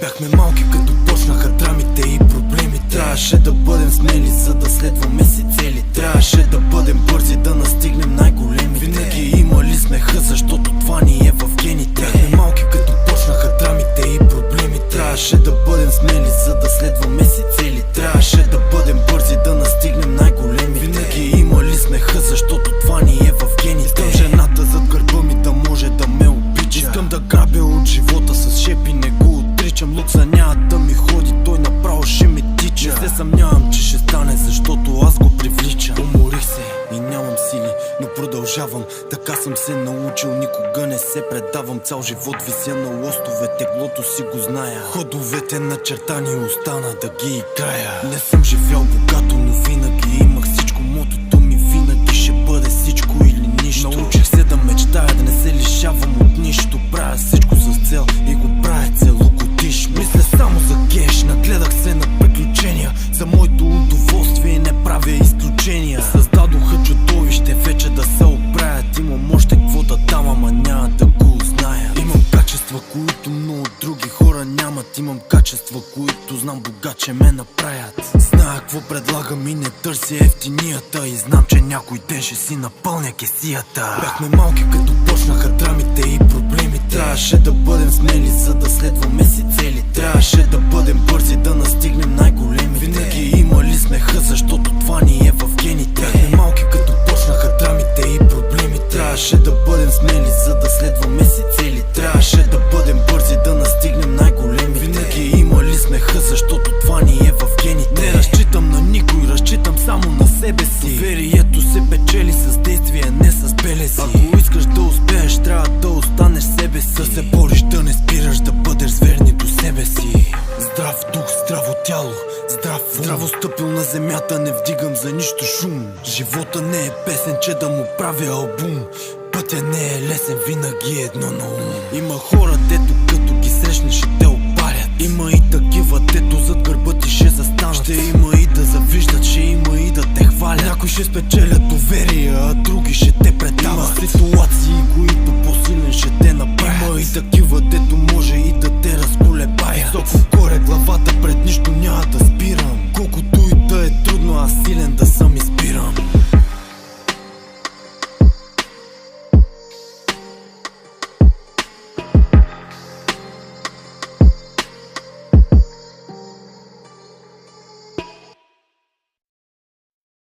Бяхме малки като почнаха драмите и проблемите. Трябваше да бъдем смели, за да следваме си цели. Трябваше да бъдем бързи, да настигнем най-големите. Винаги имали смеха, защото това ни е в гените. Бяхме малки като почнаха драмите и проблемите. Трябваше да бъдем смели, за да следваме си цели. Трябваше да бъдем бързи, да настигнем най-големите. Винаги имали смеха, защото това ни е в гените. Искам жената зад гърба ми да може да ме обича. Искам да грабя от живота с шепи, не го отричам. Лукса няма да ми ходи, той направо ще ме тича. Не се съмнявам, че ще стане, защото аз го привличам. Уморих се и нямам сили, но продължавам. Така съм се научил, никога не се предавам. Цял живот вися на лостове, теглото си го зная. Ходовете начертани остана да ги играя. Не съм живял богато, но винаги имах всичко. Мотото ми винаги ще бъде всичко или нищо. Научих се да мечтая, да не се лишавам от нищо. Правя всичко с цел и го правя целогодишно. Мисля само за кеш, нагледах се на приключения. За моето удоволствие не правя изключения. Създадоха чудовище, вече да се оправят. Имам още какво да дам, ама няма да го узная. Имам качества, които много други хора нямат. Имам качества, които знам богаче ме направят. Зная какво предлагам и не търся ефтинията. И знам, че някой ден ще си напълня кесията. Бяхме малки като почнаха драмите и проблемите. Трябваше да бъдем смели, за да следваме си цели. Трябваше да бъдем бързи, да настигнем най-големите. Винаги имали смеха, защото това ни е в гените. Бяхме малки като почнаха драмите и проблемите. Трябваше да бъдем смели, за да следваме си цели. Трябваше да бъдем бързи, да настигнем най-големите. Винаги имали смеха, защото това ни е в гените. Не разчитам на никой, разчитам само на себе си. Доверието се печели с действие, не с белези. Ако искаш да успееш, трябва да останеш себе си. Да се бориш, да не спираш, да бъдеш верни до себе си. Здрав дух, здраво тяло, здрав ум. Здраво стъпил на земята, не вдигам за нищо шум. Живота не е песен, че да му правя албум. Пътя не е лесен, винаги е едно на ум. Има хора, дето като ги срещнеш и те опалят. Има и такива, дето зад гърба ти ще застанат. Ще има и да завиждат, ще има и да те хвалят. Някои ще спечелят доверие, а други ще